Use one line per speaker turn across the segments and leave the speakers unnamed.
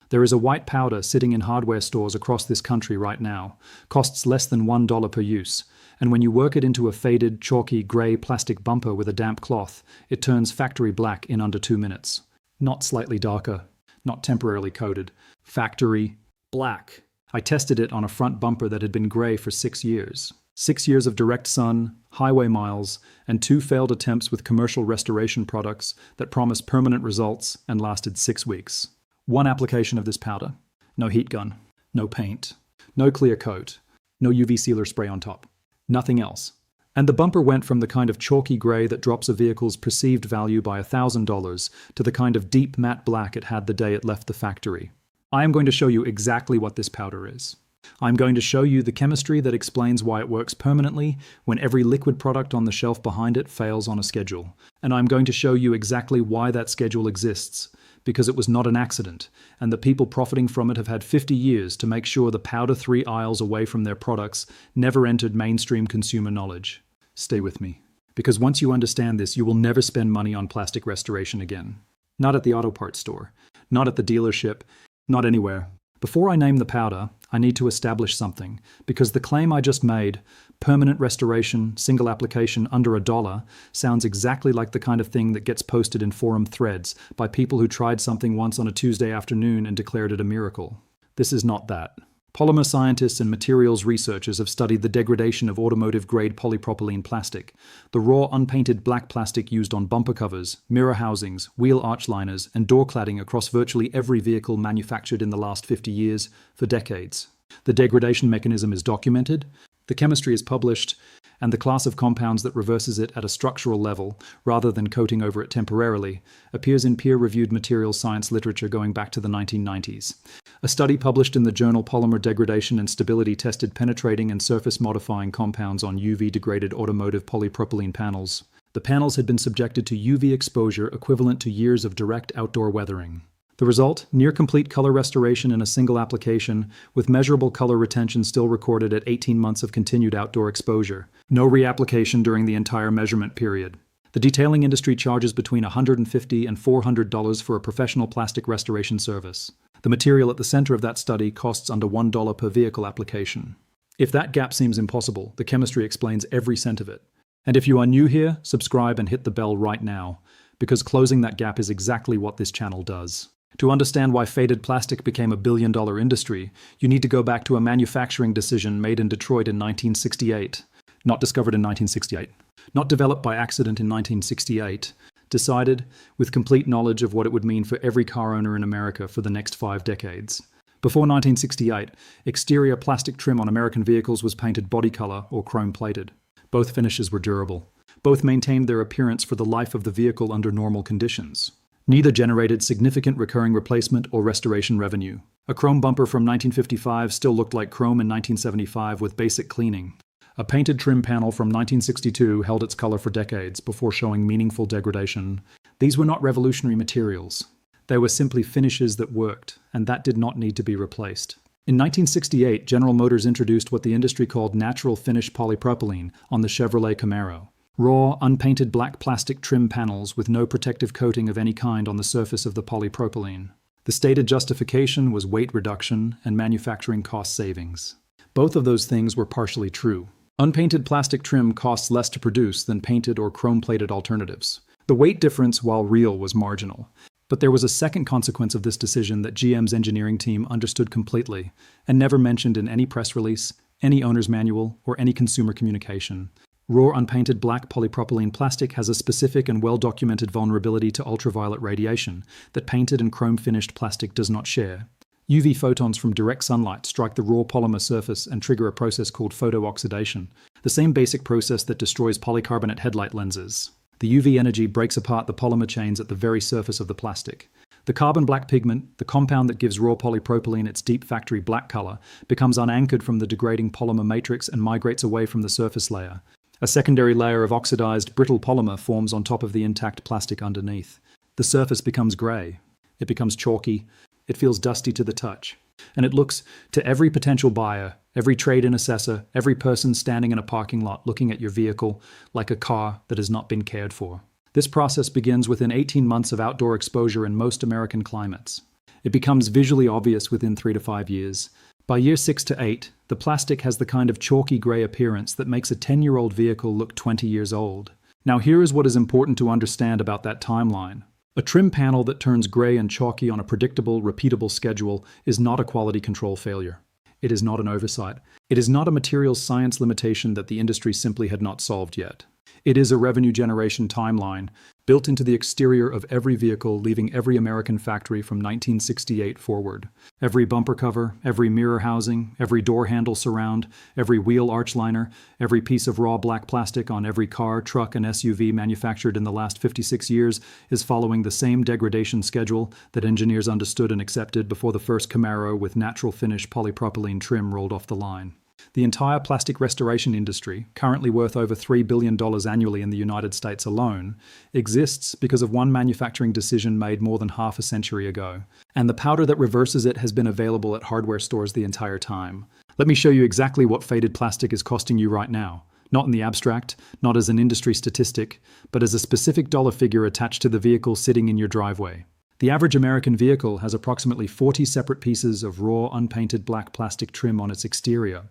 There is a white powder sitting in hardware stores across this country right now, costs less than $1 per use, and when you work it into a faded, chalky, grey plastic bumper with a damp cloth, it turns factory black in under 2 minutes. Not slightly darker, not temporarily coated. Factory black. I tested it on a front bumper that had been grey for 6 years. 6 years of direct sun, highway miles, and 2 failed attempts with commercial restoration products that promised permanent results and lasted 6 weeks. 1 application of this powder. No heat gun. No paint. No clear coat. No UV sealer spray on top. Nothing else. And the bumper went from the kind of chalky grey that drops a vehicle's perceived value by $1,000 to the kind of deep matte black it had the day it left the factory. I am going to show you exactly what this powder is. I'm going to show you the chemistry that explains why it works permanently when every liquid product on the shelf behind it fails on a schedule. And I'm going to show you exactly why that schedule exists, because it was not an accident, and the people profiting from it have had 50 years to make sure the powder 3 aisles away from their products never entered mainstream consumer knowledge. Stay with me, because once you understand this, you will never spend money on plastic restoration again. Not at the auto parts store, not at the dealership, not anywhere. Before I name the powder, I need to establish something, because the claim I just made, permanent restoration, single application under $1, sounds exactly like the kind of thing that gets posted in forum threads by people who tried something once on a Tuesday afternoon and declared it a miracle. This is not that. Polymer scientists and materials researchers have studied the degradation of automotive-grade polypropylene plastic, the raw unpainted black plastic used on bumper covers, mirror housings, wheel arch liners, and door cladding across virtually every vehicle manufactured in the last 50 years, for decades. The degradation mechanism is documented, the chemistry is published, and the class of compounds that reverses it at a structural level, rather than coating over it temporarily, appears in peer-reviewed materials science literature going back to the 1990s. A study published in the journal Polymer Degradation and Stability tested penetrating and surface-modifying compounds on UV-degraded automotive polypropylene panels. The panels had been subjected to UV exposure equivalent to years of direct outdoor weathering. The result, near-complete color restoration in a single application, with measurable color retention still recorded at 18 months of continued outdoor exposure. No reapplication during the entire measurement period. The detailing industry charges between $150 and $400 for a professional plastic restoration service. The material at the center of that study costs under $1 per vehicle application. If that gap seems impossible, the chemistry explains every cent of it. And if you are new here, subscribe and hit the bell right now, because closing that gap is exactly what this channel does. To understand why faded plastic became a billion-dollar industry, you need to go back to a manufacturing decision made in Detroit in 1968. Not discovered in 1968. Not developed by accident in 1968. Decided with complete knowledge of what it would mean for every car owner in America for the next 5 decades. Before 1968, exterior plastic trim on American vehicles was painted body color or chrome-plated. Both finishes were durable. Both maintained their appearance for the life of the vehicle under normal conditions. Neither generated significant recurring replacement or restoration revenue. A chrome bumper from 1955 still looked like chrome in 1975 with basic cleaning. A painted trim panel from 1962 held its color for decades before showing meaningful degradation. These were not revolutionary materials. They were simply finishes that worked, and that did not need to be replaced. In 1968, General Motors introduced what the industry called natural finish polypropylene on the Chevrolet Camaro. Raw, unpainted black plastic trim panels with no protective coating of any kind on the surface of the polypropylene. The stated justification was weight reduction and manufacturing cost savings. Both of those things were partially true. Unpainted plastic trim costs less to produce than painted or chrome-plated alternatives. The weight difference, while real, was marginal. But there was a second consequence of this decision that GM's engineering team understood completely and never mentioned in any press release, any owner's manual, or any consumer communication. Raw unpainted black polypropylene plastic has a specific and well-documented vulnerability to ultraviolet radiation that painted and chrome-finished plastic does not share. UV photons from direct sunlight strike the raw polymer surface and trigger a process called photooxidation, the same basic process that destroys polycarbonate headlight lenses. The UV energy breaks apart the polymer chains at the very surface of the plastic. The carbon black pigment, the compound that gives raw polypropylene its deep factory black color, becomes unanchored from the degrading polymer matrix and migrates away from the surface layer. A secondary layer of oxidized, brittle polymer forms on top of the intact plastic underneath. The surface becomes gray. It becomes chalky. It feels dusty to the touch. And it looks, to every potential buyer, every trade-in assessor, every person standing in a parking lot looking at your vehicle, like a car that has not been cared for. This process begins within 18 months of outdoor exposure in most American climates. It becomes visually obvious within 3 to 5 years. By year 6 to 8, the plastic has the kind of chalky grey appearance that makes a 10-year-old vehicle look 20 years old. Now here is what is important to understand about that timeline. A trim panel that turns grey and chalky on a predictable, repeatable schedule is not a quality control failure. It is not an oversight. It is not a materials science limitation that the industry simply had not solved yet. It is a revenue generation timeline built into the exterior of every vehicle leaving every American factory from 1968 forward. Every bumper cover, every mirror housing, every door handle surround, every wheel arch liner, every piece of raw black plastic on every car, truck, and SUV manufactured in the last 56 years is following the same degradation schedule that engineers understood and accepted before the first Camaro with natural finish polypropylene trim rolled off the line. The entire plastic restoration industry, currently worth over $3 billion annually in the United States alone, exists because of one manufacturing decision made more than half a century ago. And the powder that reverses it has been available at hardware stores the entire time. Let me show you exactly what faded plastic is costing you right now. Not in the abstract, not as an industry statistic, but as a specific dollar figure attached to the vehicle sitting in your driveway. The average American vehicle has approximately 40 separate pieces of raw, unpainted black plastic trim on its exterior.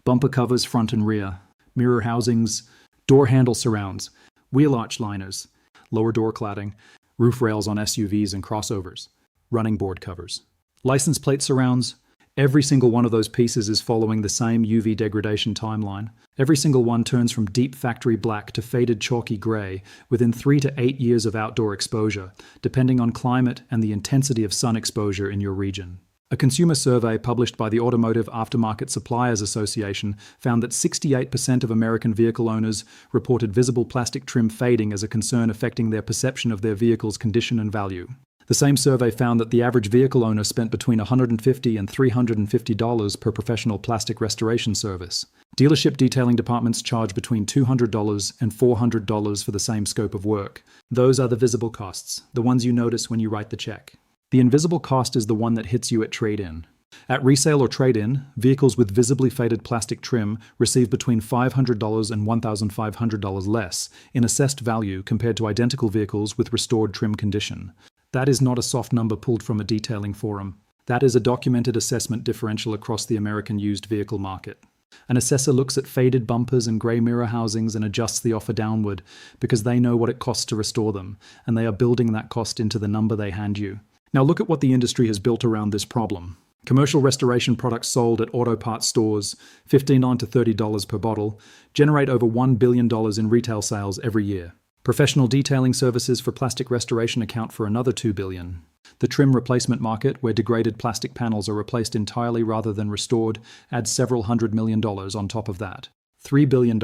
Bumper covers front and rear, mirror housings, door handle surrounds, wheel arch liners, lower door cladding, roof rails on SUVs and crossovers, running board covers, license plate surrounds. Every single one of those pieces is following the same UV degradation timeline. Every single one turns from deep factory black to faded chalky grey within 3 to 8 years of outdoor exposure, depending on climate and the intensity of sun exposure in your region. A consumer survey published by the Automotive Aftermarket Suppliers Association found that 68% of American vehicle owners reported visible plastic trim fading as a concern affecting their perception of their vehicle's condition and value. The same survey found that the average vehicle owner spent between $150 and $350 per professional plastic restoration service. Dealership detailing departments charge between $200 and $400 for the same scope of work. Those are the visible costs, the ones you notice when you write the check. The invisible cost is the one that hits you at trade-in. At resale or trade-in, vehicles with visibly faded plastic trim receive between $500 and $1,500 less in assessed value compared to identical vehicles with restored trim condition. That is not a soft number pulled from a detailing forum. That is a documented assessment differential across the American used vehicle market. An assessor looks at faded bumpers and grey mirror housings and adjusts the offer downward because they know what it costs to restore them, and they are building that cost into the number they hand you. Now look at what the industry has built around this problem. Commercial restoration products sold at auto parts stores, $15 to $30 per bottle, generate over $1 billion in retail sales every year. Professional detailing services for plastic restoration account for another $2 billion. The trim replacement market, where degraded plastic panels are replaced entirely rather than restored, adds several $100 million on top of that. $3 billion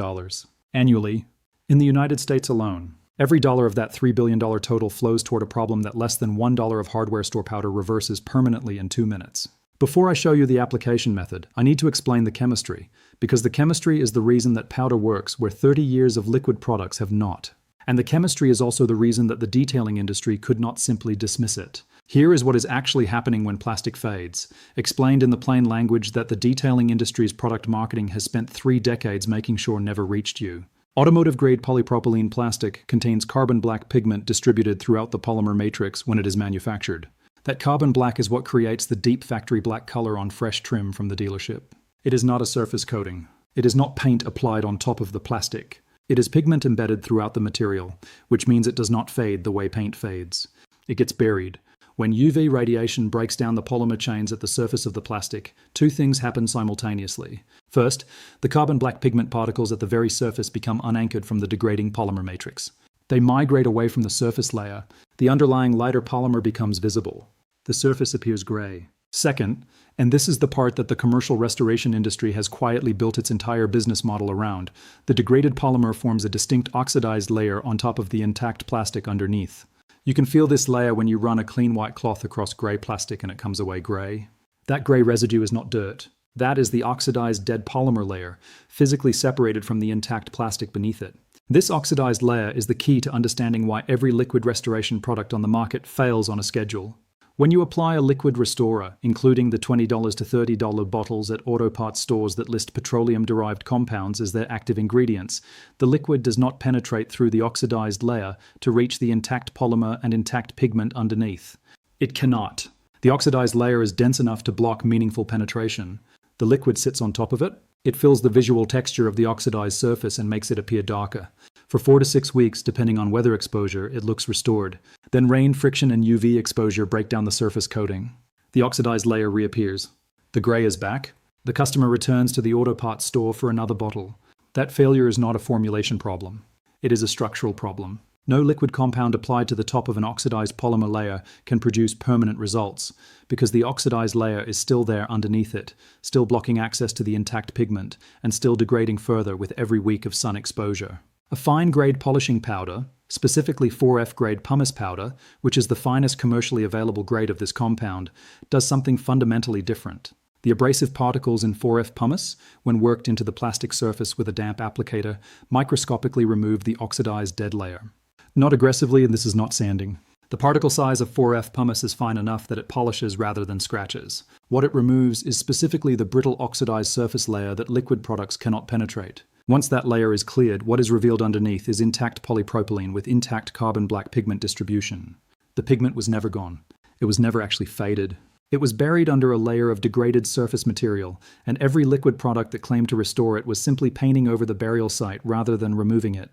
annually in the United States alone. Every dollar of that $3 billion total flows toward a problem that less than $1 of hardware store powder reverses permanently in 2 minutes. Before I show you the application method, I need to explain the chemistry, because the chemistry is the reason that powder works where 30 years of liquid products have not. And the chemistry is also the reason that the detailing industry could not simply dismiss it. Here is what is actually happening when plastic fades, explained in the plain language that the detailing industry's product marketing has spent 3 decades making sure never reached you. Automotive-grade polypropylene plastic contains carbon black pigment distributed throughout the polymer matrix when it is manufactured. That carbon black is what creates the deep factory black color on fresh trim from the dealership. It is not a surface coating. It is not paint applied on top of the plastic. It is pigment embedded throughout the material, which means it does not fade the way paint fades. It gets buried. When UV radiation breaks down the polymer chains at the surface of the plastic, 2 things happen simultaneously. First, the carbon black pigment particles at the very surface become unanchored from the degrading polymer matrix. They migrate away from the surface layer. The underlying lighter polymer becomes visible. The surface appears gray. Second, and this is the part that the commercial restoration industry has quietly built its entire business model around, the degraded polymer forms a distinct oxidized layer on top of the intact plastic underneath. You can feel this layer when you run a clean white cloth across grey plastic and it comes away grey. That grey residue is not dirt. That is the oxidized dead polymer layer, physically separated from the intact plastic beneath it. This oxidized layer is the key to understanding why every liquid restoration product on the market fails on a schedule. When you apply a liquid restorer, including the $20 to $30 bottles at auto parts stores that list petroleum-derived compounds as their active ingredients, the liquid does not penetrate through the oxidized layer to reach the intact polymer and intact pigment underneath. It cannot. The oxidized layer is dense enough to block meaningful penetration. The liquid sits on top of it. It fills the visual texture of the oxidized surface and makes it appear darker. For 4 to 6 weeks, depending on weather exposure, it looks restored. Then rain, friction, and UV exposure break down the surface coating. The oxidized layer reappears. The gray is back. The customer returns to the auto parts store for another bottle. That failure is not a formulation problem. It is a structural problem. No liquid compound applied to the top of an oxidized polymer layer can produce permanent results, because the oxidized layer is still there underneath it, still blocking access to the intact pigment, and still degrading further with every week of sun exposure. A fine-grade polishing powder, specifically 4F grade pumice powder, which is the finest commercially available grade of this compound, does something fundamentally different. The abrasive particles in 4F pumice, when worked into the plastic surface with a damp applicator, microscopically remove the oxidized dead layer. Not aggressively, and this is not sanding. The particle size of 4F pumice is fine enough that it polishes rather than scratches. What it removes is specifically the brittle oxidized surface layer that liquid products cannot penetrate. Once that layer is cleared, what is revealed underneath is intact polypropylene with intact carbon black pigment distribution. The pigment was never gone. It was never actually faded. It was buried under a layer of degraded surface material, and every liquid product that claimed to restore it was simply painting over the burial site rather than removing it.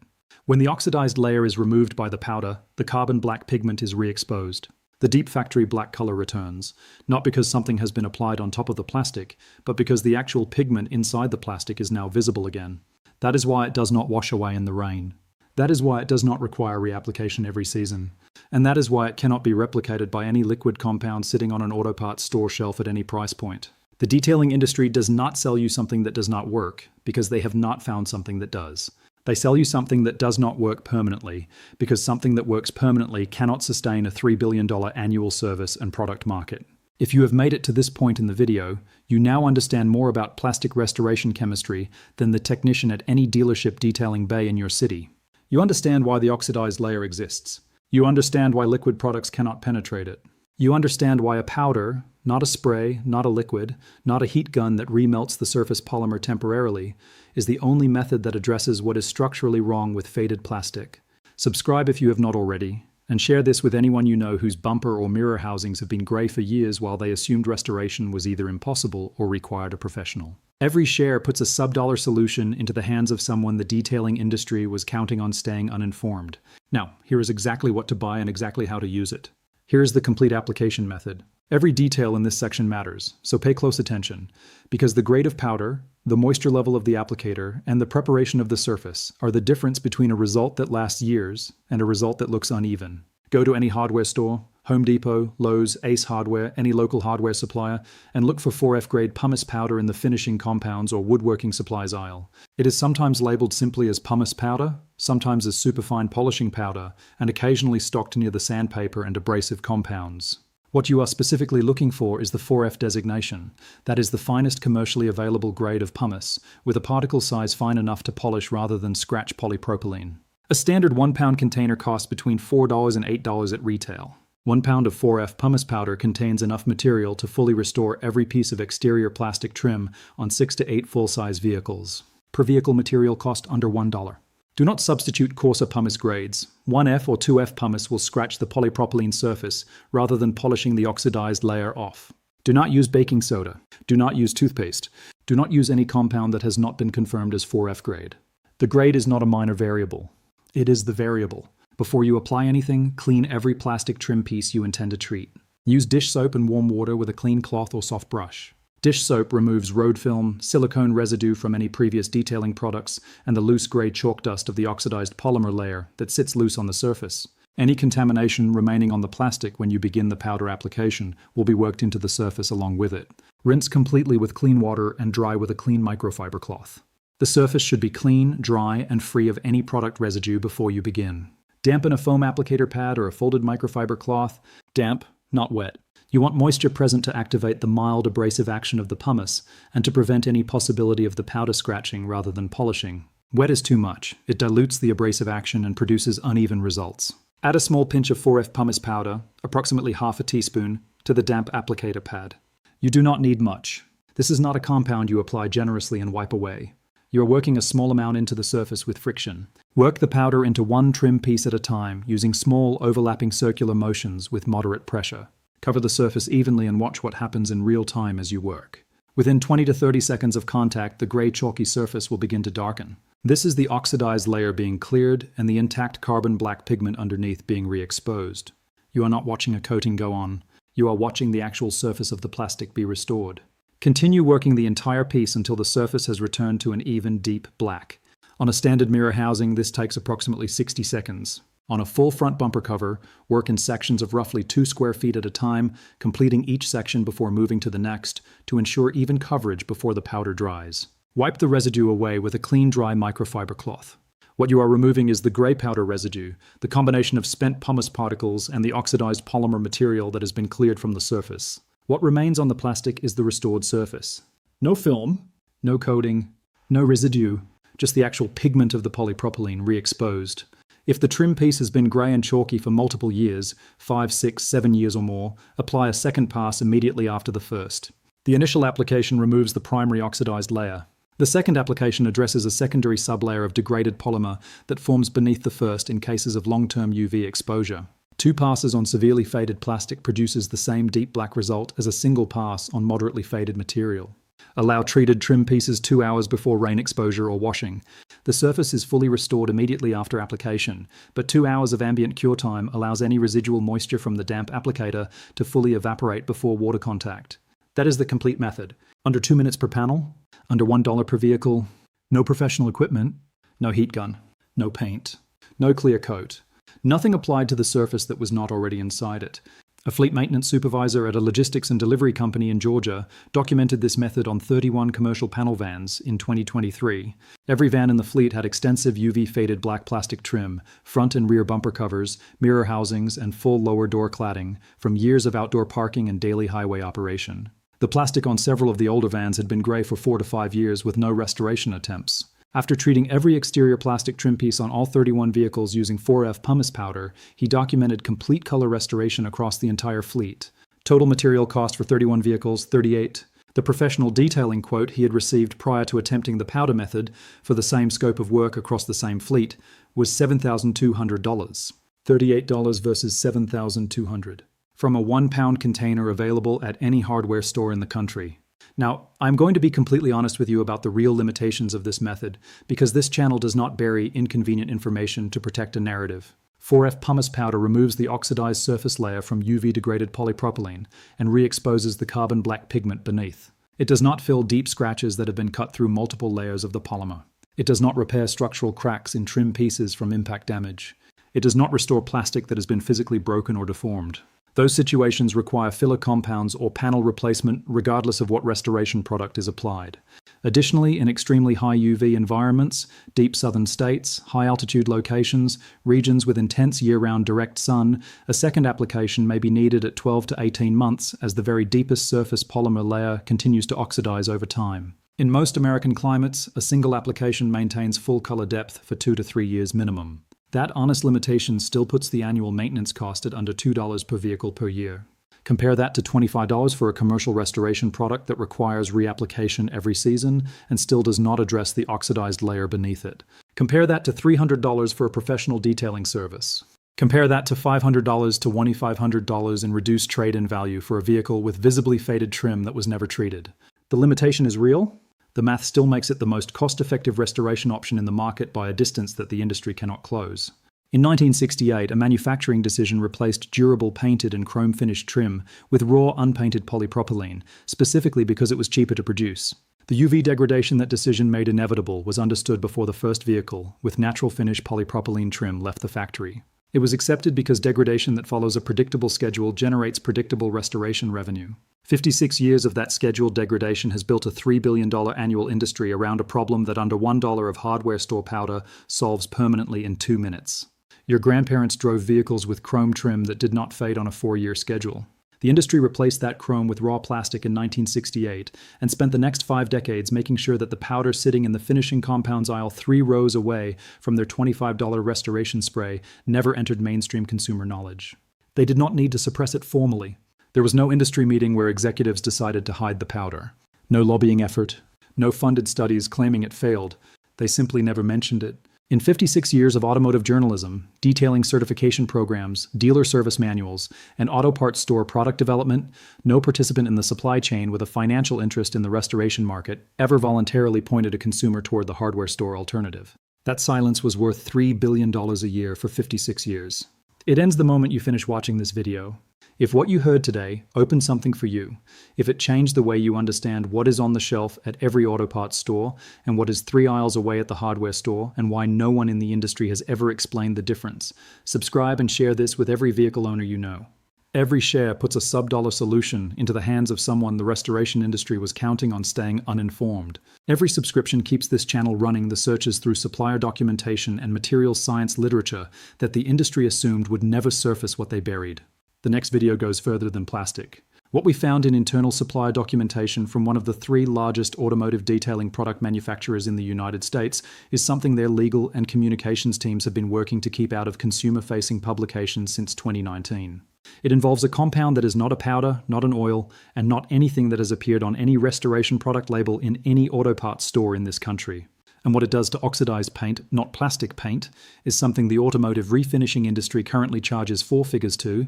When the oxidized layer is removed by the powder, the carbon black pigment is re-exposed. The deep factory black color returns, not because something has been applied on top of the plastic, but because the actual pigment inside the plastic is now visible again. That is why it does not wash away in the rain. That is why it does not require reapplication every season. And that is why it cannot be replicated by any liquid compound sitting on an auto parts store shelf at any price point. The detailing industry does not sell you something that does not work, because they have not found something that does. They sell you something that does not work permanently, because something that works permanently cannot sustain a $3 billion annual service and product market. If you have made it to this point in the video, you now understand more about plastic restoration chemistry than the technician at any dealership detailing bay in your city. You understand why the oxidized layer exists. You understand why liquid products cannot penetrate it. You understand why a powder, not a spray, not a liquid, not a heat gun that remelts the surface polymer temporarily, is the only method that addresses what is structurally wrong with faded plastic. Subscribe if you have not already, and share this with anyone you know whose bumper or mirror housings have been grey for years while they assumed restoration was either impossible or required a professional. Every share puts a sub-dollar solution into the hands of someone the detailing industry was counting on staying uninformed. Now, here is exactly what to buy and exactly how to use it. Here is the complete application method. Every detail in this section matters, so pay close attention, because the grade of powder, the moisture level of the applicator, and the preparation of the surface are the difference between a result that lasts years and a result that looks uneven. Go to any hardware store, Home Depot, Lowe's, Ace Hardware, any local hardware supplier, and look for 4F grade pumice powder in the finishing compounds or woodworking supplies aisle. It is sometimes labeled simply as pumice powder, sometimes as superfine polishing powder, and occasionally stocked near the sandpaper and abrasive compounds. What you are specifically looking for is the 4F designation. That is the finest commercially available grade of pumice, with a particle size fine enough to polish rather than scratch polypropylene. A standard 1 pound container costs between $4 and $8 at retail. 1 pound of 4F pumice powder contains enough material to fully restore every piece of exterior plastic trim on 6 to 8 full-size vehicles. Per vehicle material cost under $1. Do not substitute coarser pumice grades. 1F or 2F pumice will scratch the polypropylene surface rather than polishing the oxidized layer off. Do not use baking soda. Do not use toothpaste. Do not use any compound that has not been confirmed as 4F grade. The grade is not a minor variable. It is the variable. Before you apply anything, clean every plastic trim piece you intend to treat. Use dish soap and warm water with a clean cloth or soft brush. Dish soap removes road film, silicone residue from any previous detailing products, and the loose grey chalk dust of the oxidized polymer layer that sits loose on the surface. Any contamination remaining on the plastic when you begin the powder application will be worked into the surface along with it. Rinse completely with clean water and dry with a clean microfiber cloth. The surface should be clean, dry, and free of any product residue before you begin. Dampen a foam applicator pad or a folded microfiber cloth. Damp, not wet. You want moisture present to activate the mild abrasive action of the pumice and to prevent any possibility of the powder scratching rather than polishing. Wet is too much. It dilutes the abrasive action and produces uneven results. Add a small pinch of 4F pumice powder, approximately half a teaspoon, to the damp applicator pad. You do not need much. This is not a compound you apply generously and wipe away. You are working a small amount into the surface with friction. Work the powder into one trim piece at a time using small overlapping circular motions with moderate pressure. Cover the surface evenly and watch what happens in real time as you work. Within 20 to 30 seconds of contact, the gray chalky surface will begin to darken. This is the oxidized layer being cleared and the intact carbon black pigment underneath being re-exposed. You are not watching a coating go on. You are watching the actual surface of the plastic be restored. Continue working the entire piece until the surface has returned to an even, deep black. On a standard mirror housing, this takes approximately 60 seconds. On a full front bumper cover, work in sections of roughly 2 square feet at a time, completing each section before moving to the next to ensure even coverage before the powder dries. Wipe the residue away with a clean, dry microfiber cloth. What you are removing is the gray powder residue, the combination of spent pumice particles and the oxidized polymer material that has been cleared from the surface. What remains on the plastic is the restored surface. No film, no coating, no residue, just the actual pigment of the polypropylene re-exposed. If the trim piece has been grey and chalky for multiple years, 5, 6, 7 years or more, apply a second pass immediately after the first. The initial application removes the primary oxidized layer. The second application addresses a secondary sublayer of degraded polymer that forms beneath the first in cases of long-term UV exposure. 2 passes on severely faded plastic produces the same deep black result as a single pass on moderately faded material. Allow treated trim pieces 2 hours before rain exposure or washing. The surface is fully restored immediately after application, but 2 hours of ambient cure time allows any residual moisture from the damp applicator to fully evaporate before water contact. That is the complete method. Under 2 minutes per panel, under $1 per vehicle, no professional equipment, no heat gun, no paint, no clear coat. Nothing applied to the surface that was not already inside it. A fleet maintenance supervisor at a logistics and delivery company in Georgia documented this method on 31 commercial panel vans in 2023. Every van in the fleet had extensive UV-faded black plastic trim, front and rear bumper covers, mirror housings, and full lower door cladding from years of outdoor parking and daily highway operation. The plastic on several of the older vans had been grey for 4 to 5 years with no restoration attempts. After treating every exterior plastic trim piece on all 31 vehicles using 4F pumice powder, he documented complete color restoration across the entire fleet. Total material cost for 31 vehicles, $38. The professional detailing quote he had received prior to attempting the powder method for the same scope of work across the same fleet was $7,200. $38 versus $7,200. From a 1-pound container available at any hardware store in the country. Now, I'm going to be completely honest with you about the real limitations of this method, because this channel does not bury inconvenient information to protect a narrative. 4F pumice powder removes the oxidized surface layer from UV-degraded polypropylene and re-exposes the carbon black pigment beneath. It does not fill deep scratches that have been cut through multiple layers of the polymer. It does not repair structural cracks in trim pieces from impact damage. It does not restore plastic that has been physically broken or deformed. Those situations require filler compounds or panel replacement regardless of what restoration product is applied. Additionally, in extremely high UV environments, deep southern states, high-altitude locations, regions with intense year-round direct sun, a second application may be needed at 12 to 18 months as the very deepest surface polymer layer continues to oxidize over time. In most American climates, a single application maintains full color depth for 2 to 3 years minimum. That honest limitation still puts the annual maintenance cost at under $2 per vehicle per year. Compare that to $25 for a commercial restoration product that requires reapplication every season and still does not address the oxidized layer beneath it. Compare that to $300 for a professional detailing service. Compare that to $500 to $2,500 in reduced trade-in value for a vehicle with visibly faded trim that was never treated. The limitation is real. The math still makes it the most cost-effective restoration option in the market by a distance that the industry cannot close. In 1968, a manufacturing decision replaced durable painted and chrome-finished trim with raw unpainted polypropylene, specifically because it was cheaper to produce. The UV degradation that decision made inevitable was understood before the first vehicle, with natural finish polypropylene trim left the factory. It was accepted because degradation that follows a predictable schedule generates predictable restoration revenue. 56 years of that scheduled degradation has built a $3 billion annual industry around a problem that under $1 of hardware store powder solves permanently in 2 minutes. Your grandparents drove vehicles with chrome trim that did not fade on a 4-year schedule. The industry replaced that chrome with raw plastic in 1968 and spent the next 5 decades making sure that the powder sitting in the finishing compounds aisle 3 rows away from their $25 restoration spray never entered mainstream consumer knowledge. They did not need to suppress it formally. There was no industry meeting where executives decided to hide the powder. No lobbying effort. No funded studies claiming it failed. They simply never mentioned it. In 56 years of automotive journalism, detailing certification programs, dealer service manuals, and auto parts store product development, no participant in the supply chain with a financial interest in the restoration market ever voluntarily pointed a consumer toward the hardware store alternative. That silence was worth $3 billion a year for 56 years. It ends the moment you finish watching this video. If what you heard today opened something for you, if it changed the way you understand what is on the shelf at every auto parts store and what is 3 aisles away at the hardware store and why no one in the industry has ever explained the difference, subscribe and share this with every vehicle owner you know. Every share puts a sub-dollar solution into the hands of someone the restoration industry was counting on staying uninformed. Every subscription keeps this channel running the searches through supplier documentation and materials science literature that the industry assumed would never surface what they buried. The next video goes further than plastic. What we found in internal supplier documentation from one of the 3 largest automotive detailing product manufacturers in the United States is something their legal and communications teams have been working to keep out of consumer-facing publications since 2019. It involves a compound that is not a powder, not an oil, and not anything that has appeared on any restoration product label in any auto parts store in this country. And what it does to oxidize paint, not plastic paint, is something the automotive refinishing industry currently charges 4 figures to,